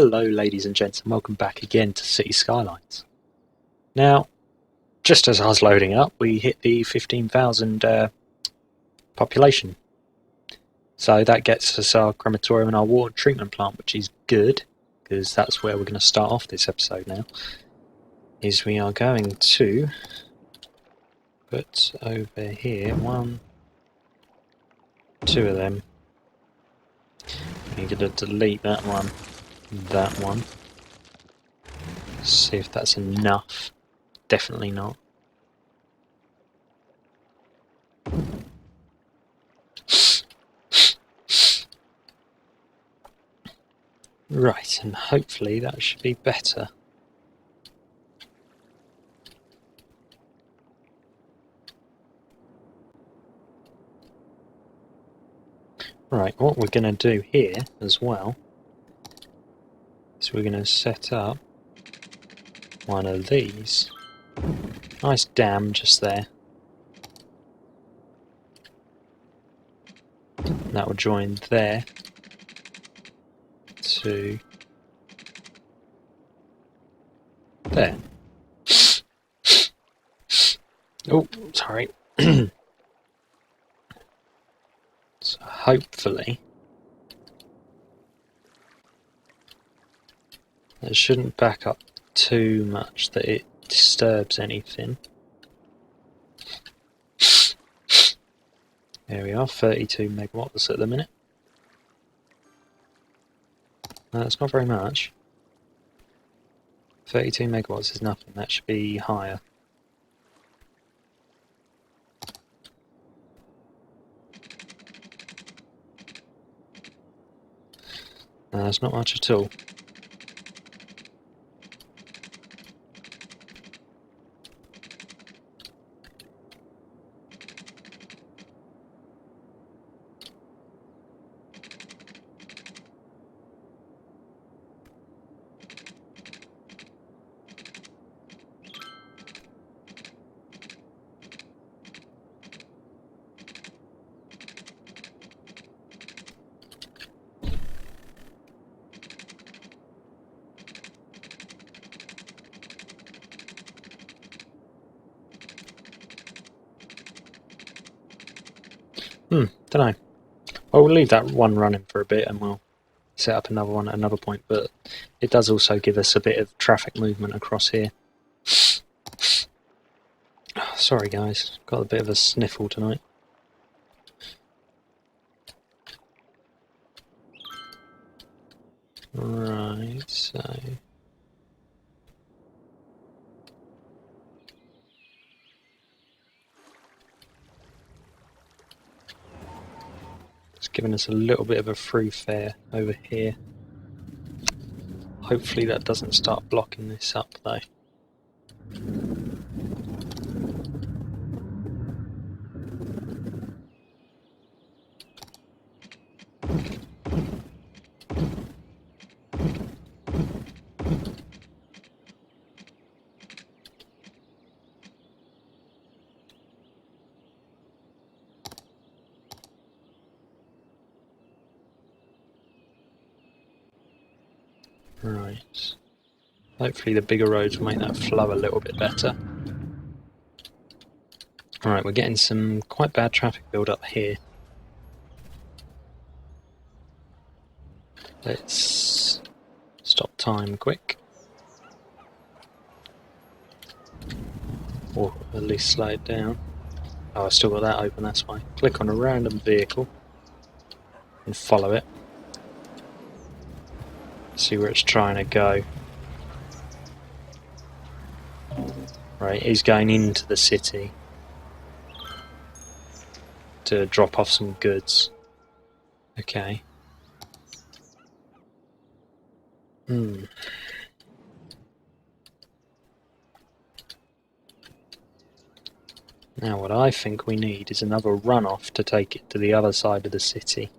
Hello ladies and gents, and welcome back again to City Skylines. Now, just as I was loading up, we hit the 15,000 population. So that gets us our crematorium and our water treatment plant, which is good, because that's where we're going to start off this episode now. Is we are going to put over here two of them. You're going to delete that one. See if that's enough. Definitely not. Right, and hopefully that should be better. Right, what we're going to do here as well is we're going to set up one of these. Nice dam just there. That will join there to there. Oh, sorry. So hopefully it shouldn't back up too much that it disturbs anything. There we are, 32 megawatts at the minute. No, that's not very much. 32 megawatts is nothing, that should be higher. No, that's not much at all. Don't know. Well, we'll leave that one running for a bit and we'll set up another one at another point, but it does also give us a bit of traffic movement across here. Oh, sorry guys, got a bit of a sniffle tonight. Right, so... it's giving us a little bit of a free fare over here. Hopefully that doesn't start blocking this up though. Right. Hopefully the bigger roads will make that flow a little bit better. Alright, we're getting some quite bad traffic build up here. Let's stop time quick. Or at least slow it down. Oh, I still got that open, that's why. Click on a random vehicle and follow it. See where it's trying to go. Right, he's going into the city to drop off some goods. Okay. Now what I think we need is another runoff to take it to the other side of the city.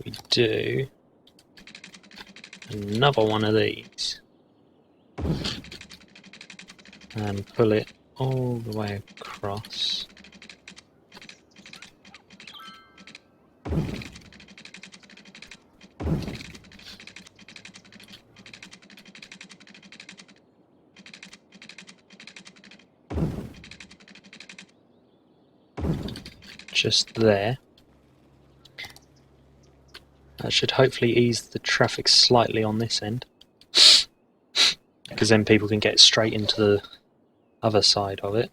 We do another one of these and pull it all the way across. just there. That should hopefully ease the traffic slightly on this end, because then people can get straight into the other side of it.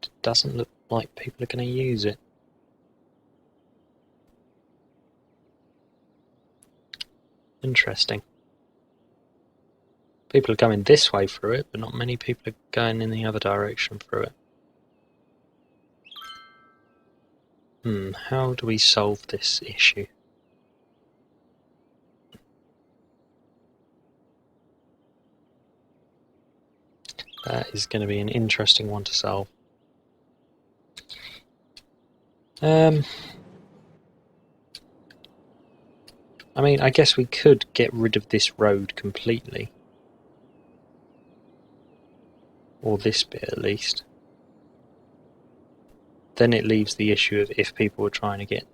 It doesn't look like people are going to use it. Interesting. People are going this way through it, but not many people are going in the other direction through it. How do we solve this issue? That is going to be an interesting one to solve. I mean, I guess we could get rid of this road completely. Or this bit at least. Then it leaves the issue of if people are trying to get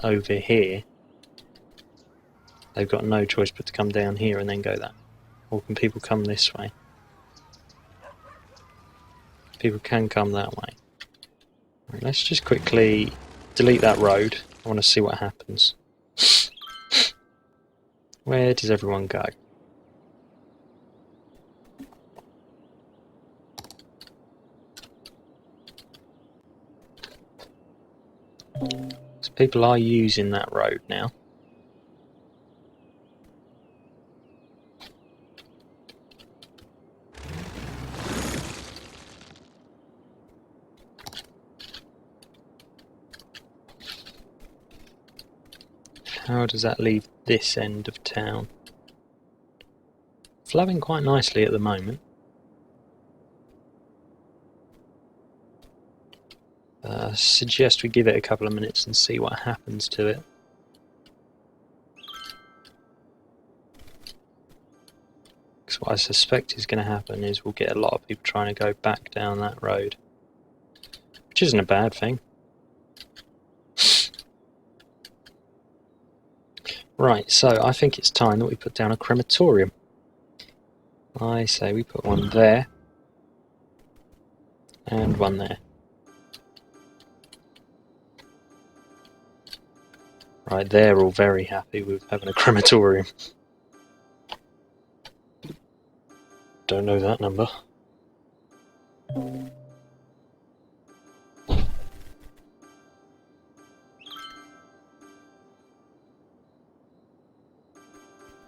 over here, they've got no choice but to come down here and then go that. Or can people come this way? People can come that way. Right, let's just quickly delete that road. I want to see what happens. Where does everyone go? So people are using that road now. How does that leave this end of town? Flowing quite nicely at the moment. Suggest we give it a couple of minutes and see what happens to it. Because what I suspect is going to happen is we'll get a lot of people trying to go back down that road. Which isn't a bad thing. Right, so I think it's time that we put down a crematorium. I say we put one there. And one there. Right, they're all very happy with having a crematorium. Don't know that number.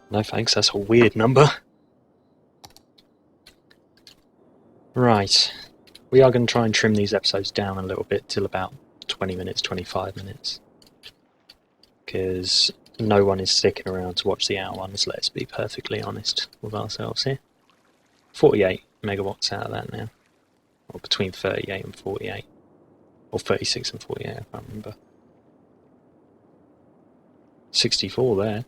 No thanks, that's a weird number. Right, we are going to try and trim these episodes down a little bit till about 20 minutes, 25 minutes. Because no one is sticking around to watch the hour ones, let's be perfectly honest with ourselves here. 48 megawatts out of that now. Or between 38 and 48. Or 36 and 48, I can't remember. 64 there.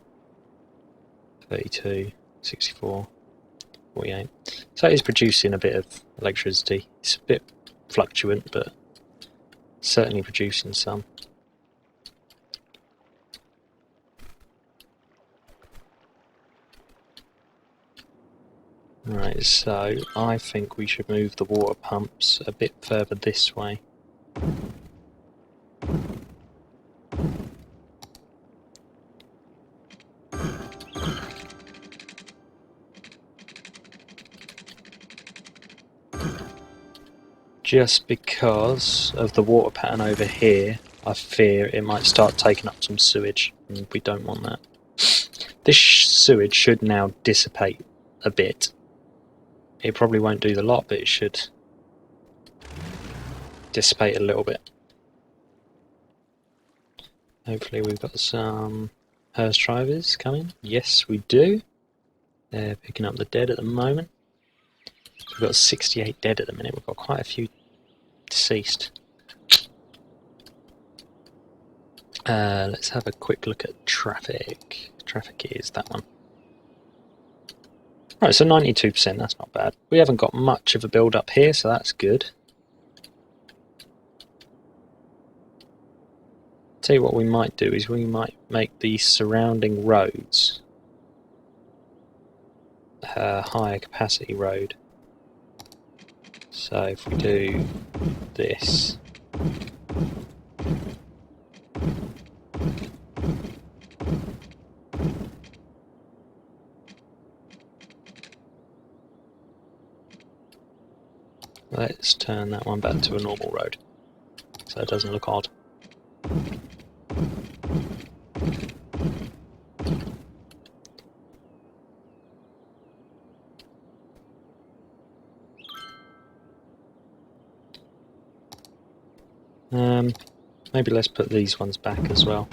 32, 64, 48. So it is producing a bit of electricity. It's a bit fluctuant, but certainly producing some. Right, so I think we should move the water pumps a bit further this way. Just because of the water pattern over here, I fear it might start taking up some sewage, and we don't want that. This sewage should now dissipate a bit. It probably won't do the lot, but it should dissipate a little bit. Hopefully we've got some hearse drivers coming. Yes, we do. They're picking up the dead at the moment. We've got 68 dead at the minute. We've got quite a few deceased. Let's have a quick look at traffic. Traffic is that one. Right, so 92%, that's not bad. We haven't got much of a build up here, so that's good. Tell you what we might do is we might make the surrounding roads a higher capacity road. So if we do this, turn that one back to a normal road so it doesn't look odd. Maybe let's put these ones back as well,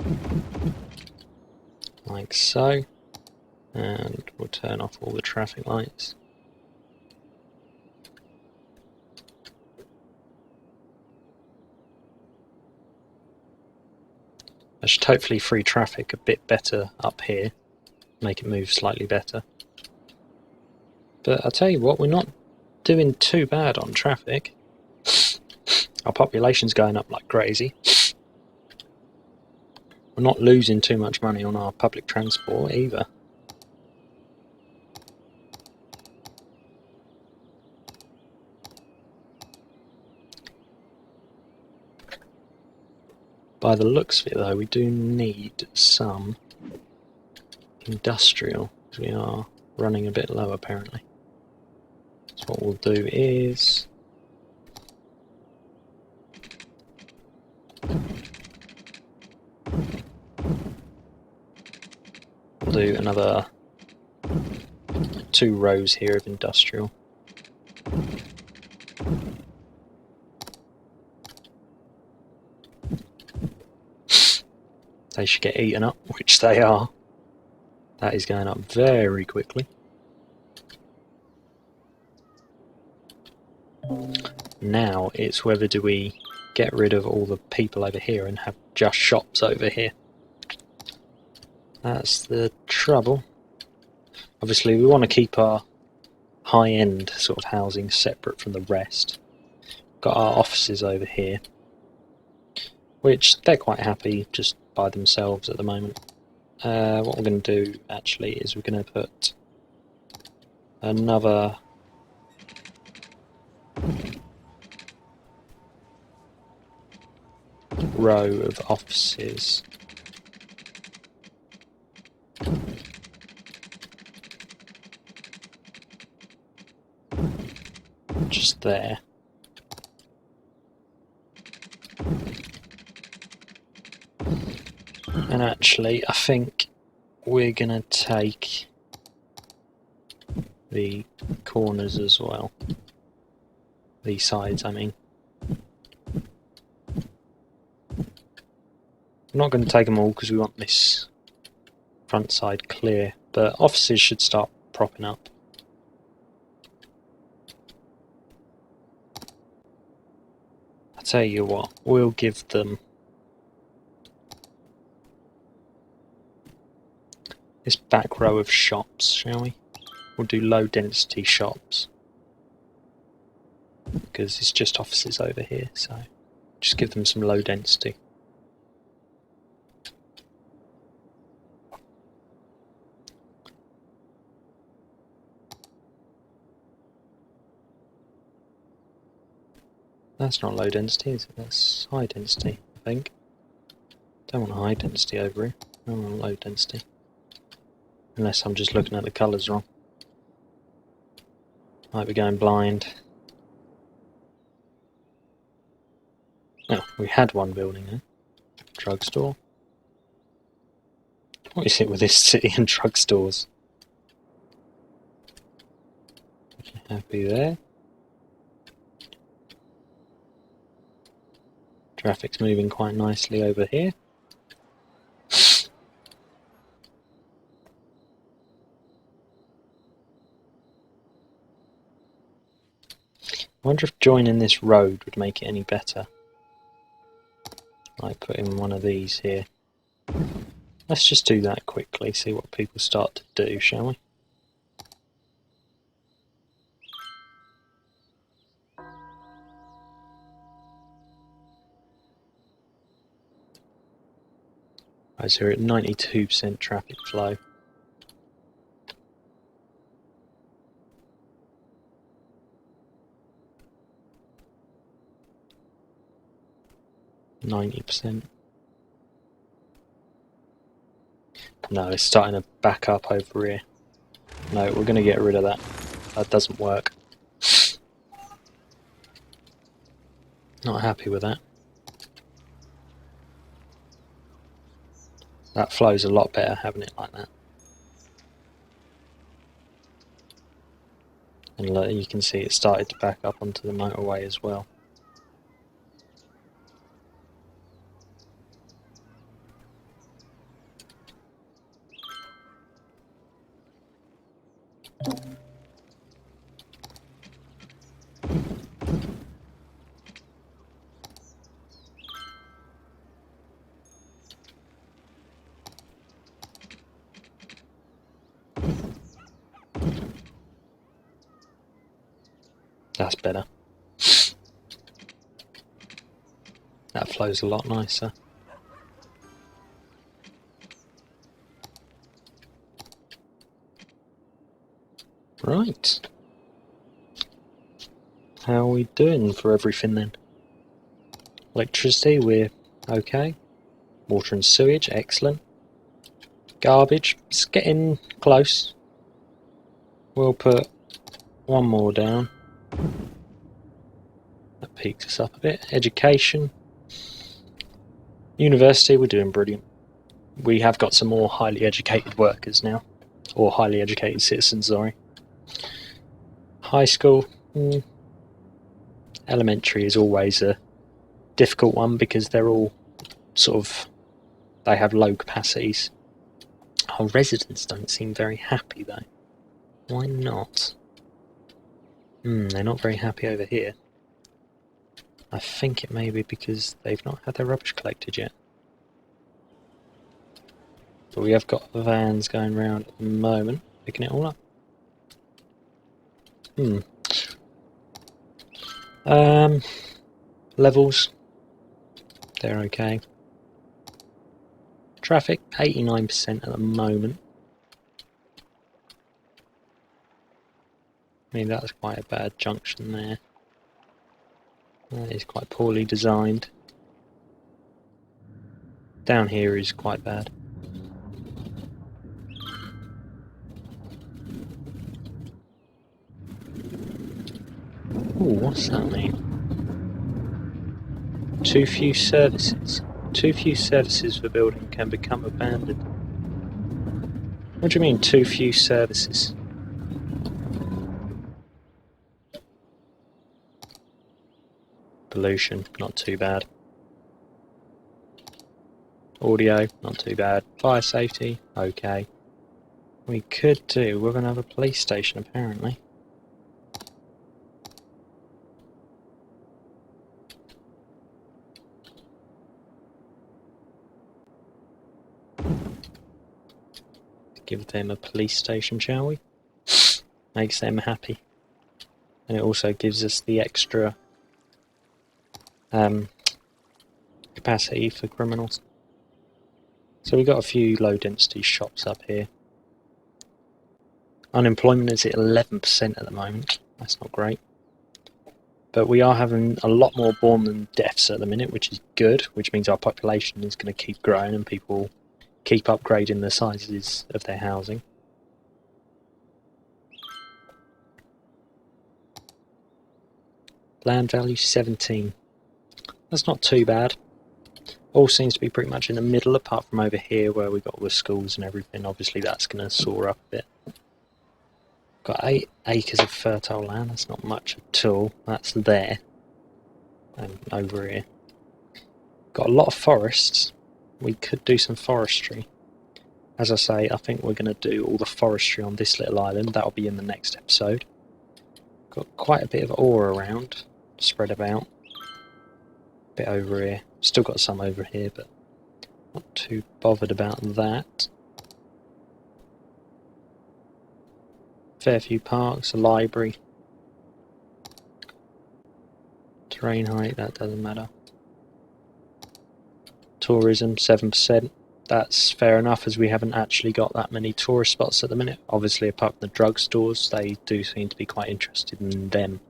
like so, and we'll turn off all the traffic lights. I should hopefully free traffic a bit better up here, make it move slightly better. But I'll tell you what, we're not doing too bad on traffic. Our population's going up like crazy. We're not losing too much money on our public transport either. By the looks of it though, we do need some industrial, because we are running a bit low apparently. So what we'll do is we'll do another 2 rows here of industrial. They should get eaten up, which they are. That is going up very quickly. Now it's whether do we get rid of all the people over here and have just shops over here. That's the trouble. Obviously we want to keep our high-end sort of housing separate from the rest. Got our offices over here, which they're quite happy just by themselves at the moment. What we're going to do actually is we're going to put another row of offices just there. And actually, I think we're going to take the corners as well. These sides, I mean. I'm not going to take them all because we want this front side clear, but offices should start propping up. I tell you what, we'll give them this back row of shops, shall we? We'll do low density shops because it's just offices over here, so just give them some low density. That's not low density, is it? That's high density, I think. Don't want high density over here. I want low density. Unless I'm just looking at the colours wrong. Might be going blind. Oh, we had one building there. Drugstore. What is it with this city and drugstores? Happy there. Traffic's moving quite nicely over here. I wonder if joining this road would make it any better. Like putting one of these here. Let's just do that quickly, see what people start to do, shall we? Right, so we're at 92% traffic flow. %. No, it's starting to back up over here. No, we're going to get rid of that. That doesn't work. Not happy with that. That flows a lot better having it like that. And look, you can see it started to back up onto the motorway as well. That's better. That flows a lot nicer. Right. How are we doing for everything then? Electricity, we're okay. Water and sewage, excellent. Garbage, it's getting close. We'll put one more down. That peaks us up a bit. Education. University, we're doing brilliant. We have got some more highly educated workers now. Or highly educated citizens, sorry. High school. Elementary is always a difficult one because they're all sort of... They have low capacities. Our residents don't seem very happy though. Why not? They're not very happy over here. I think it may be because they've not had their rubbish collected yet. But we have got vans going around at the moment, picking it all up. Levels, they're okay. Traffic, 89% at the moment. I mean, that's quite a bad junction there. That is quite poorly designed. Down here is quite bad. Ooh, what's that mean? Too few services. Too few services for building can become abandoned. What do you mean, too few services? Pollution, not too bad. Audio, not too bad. Fire safety, okay. We could do with another police station, apparently. Give them a police station, shall we? Makes them happy. And it also gives us the extra capacity for criminals. So we've got a few low density shops up here. Unemployment is at 11% at the moment. That's not great. But we are having a lot more born than deaths at the minute, which is good, which means our population is going to keep growing and people keep upgrading the sizes of their housing. Land value 17. That's not too bad. All seems to be pretty much in the middle, apart from over here where we've got all the schools and everything. Obviously that's going to soar up a bit. Got 8 acres of fertile land, that's not much at all. That's there. And over here. Got a lot of forests. We could do some forestry. As I say, I think we're going to do all the forestry on this little island. That'll be in the next episode. Got quite a bit of ore around, spread about. A bit over here. Still got some over here, but not too bothered about that. Fairview Parks, a library. Terrain height, that doesn't matter. Tourism, 7%. That's fair enough, as we haven't actually got that many tourist spots at the minute. Obviously, apart from the drugstores, they do seem to be quite interested in them.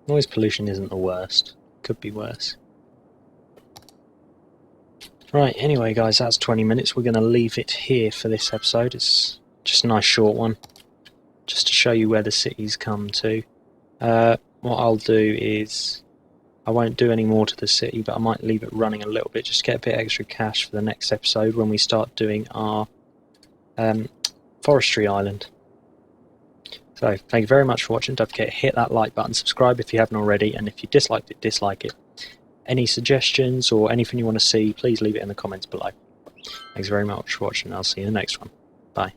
Noise pollution isn't the worst. Could be worse. Right, anyway guys, that's 20 minutes. We're going to leave it here for this episode. It's just a nice short one. just to show you where the cities come to. What I'll do is I won't do any more to the city, but I might leave it running a little bit, just to get a bit extra cash for the next episode when we start doing our forestry island. So thank you very much for watching. Don't forget to hit that like button, subscribe if you haven't already, and if you disliked it, dislike it. Any suggestions or anything you want to see, please leave it in the comments below. Thanks very much for watching. I'll see you in the next one. Bye.